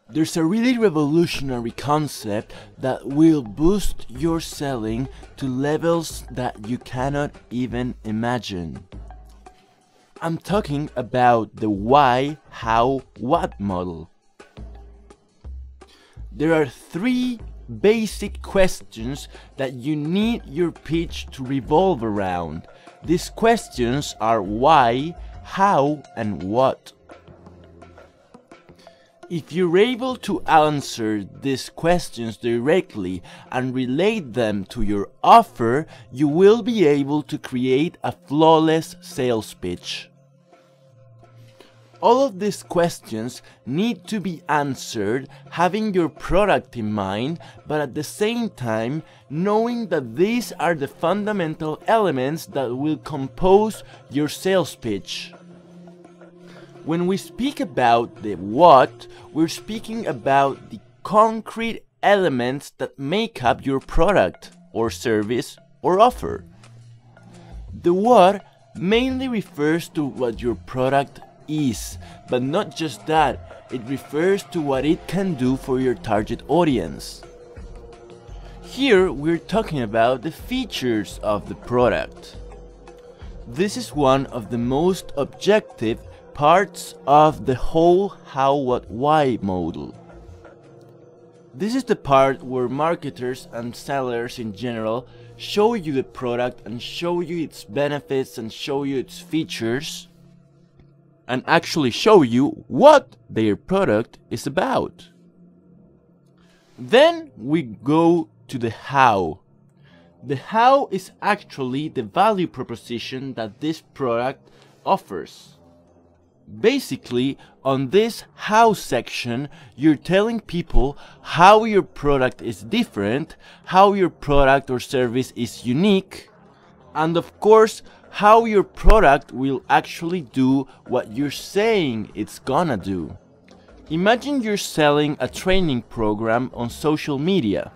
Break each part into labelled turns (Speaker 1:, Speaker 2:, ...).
Speaker 1: There's a really revolutionary concept that will boost your selling to levels that you cannot even imagine. I'm talking about the why, how, what model. There are three basic questions that you need your pitch to revolve around. These questions are why, how, and what. If you're able to answer these questions directly and relate them to your offer, you will be able to create a flawless sales pitch. All of these questions need to be answered having your product in mind, but at the same time knowing that these are the fundamental elements that will compose your sales pitch. When we speak about the what, we're speaking about the concrete elements that make up your product or service or offer. The what mainly refers to what your product is, but not just that, it refers to what it can do for your target audience. Here we're talking about the features of the product. This is one of the most objective parts of the whole how, what, why model. This is the part where marketers and sellers in general show you the product and show you its benefits and show you its features and actually show you what their product is about. Then we go to the how. The how is actually the value proposition that this product offers. Basically, on this how section, you're telling people how your product is different, how your product or service is unique, and of course, how your product will actually do what you're saying it's gonna do. Imagine you're selling a training program on social media.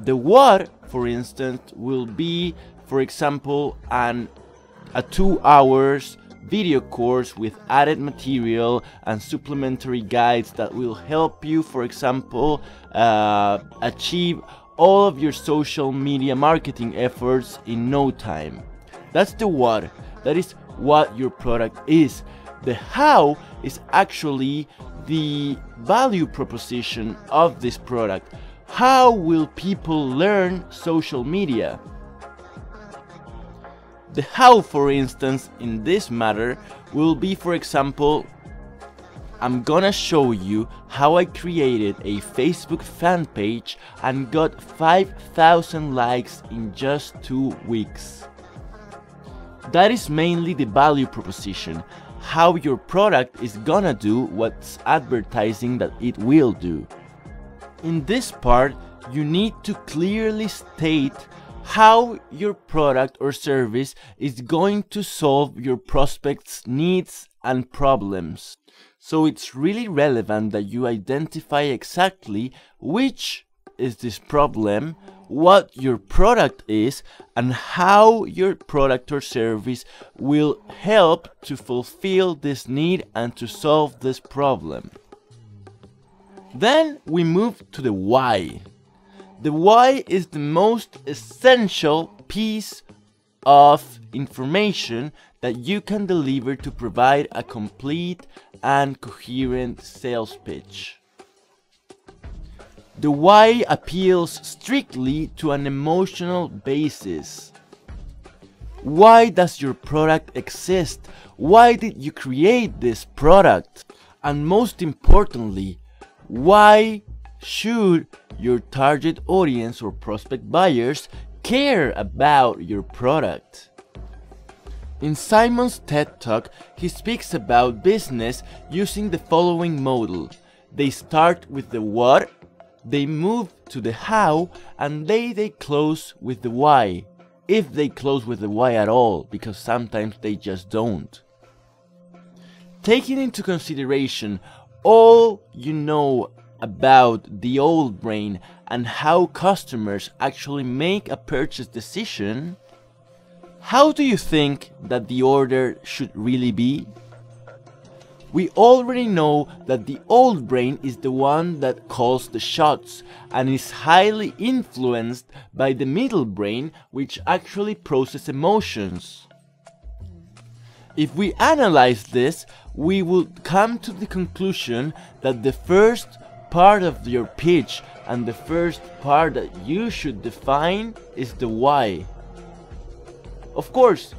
Speaker 1: The what, for instance, will be, for example, a 2 hours video course with added material and supplementary guides that will help you, for example, achieve all of your social media marketing efforts in no time. That's the what. That is what your product is. The how is actually the value proposition of this product. How will people learn social media? The how, for instance, in this matter will be, for example, I'm gonna show you how I created a Facebook fan page and got 5,000 likes in just 2 weeks. That is mainly the value proposition, how your product is gonna do what's advertising that it will do. In this part, you need to clearly state how your product or service is going to solve your prospect's needs and problems. So it's really relevant that you identify exactly which is this problem, what your product is, and how your product or service will help to fulfill this need and to solve this problem. Then we move to the why. The why is the most essential piece of information that you can deliver to provide a complete and coherent sales pitch. The why appeals strictly to an emotional basis. Why does your product exist? Why did you create this product? And most importantly, why should your target audience or prospect buyers care about your product? In Simon's TED Talk, he speaks about business using the following model. They start with the what, they move to the how, and they close with the why. If they close with the why at all, because sometimes they just don't. Taking into consideration all you know about the old brain and how customers actually make a purchase decision, how do you think that the order should really be? We already know that the old brain is the one that calls the shots and is highly influenced by the middle brain, which actually processes emotions. If we analyze this, we will come to the conclusion that the first part of your pitch and the first part that you should define is the why. Of course,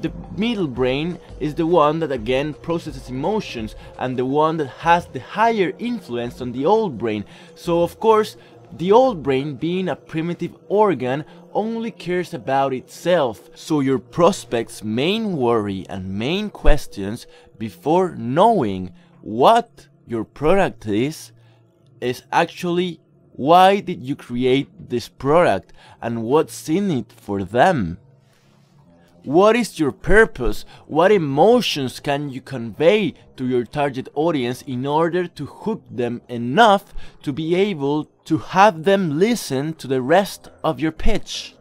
Speaker 1: the middle brain is the one that again processes emotions and the one that has the higher influence on the old brain. So of course, the old brain, being a primitive organ, only cares about itself. So your prospect's main worry and main questions before knowing what your product is actually why did you create this product and what's in it for them? What is your purpose? What emotions can you convey to your target audience in order to hook them enough to be able to have them listen to the rest of your pitch?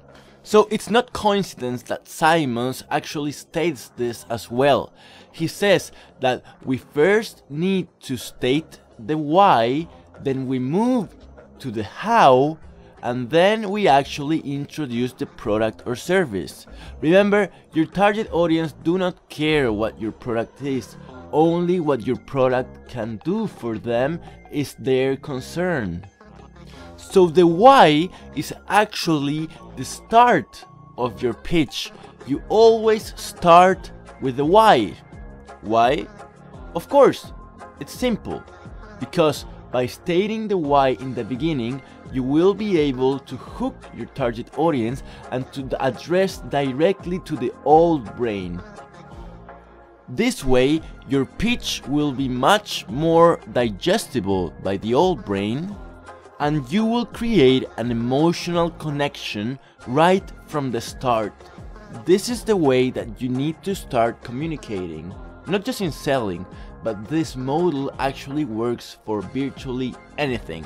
Speaker 1: So it's not coincidence that Simons actually states this as well. He says that we first need to state the why, then we move to the how, and then we actually introduce the product or service. Remember, your target audience do not care what your product is, only what your product can do for them is their concern. So the why is actually the start of your pitch. You always start with the why. Why? Of course, it's simple, because by stating the why in the beginning, you will be able to hook your target audience and to address directly to the old brain. This way, your pitch will be much more digestible by the old brain, and you will create an emotional connection right from the start. This is the way that you need to start communicating, not just in selling, but this model actually works for virtually anything.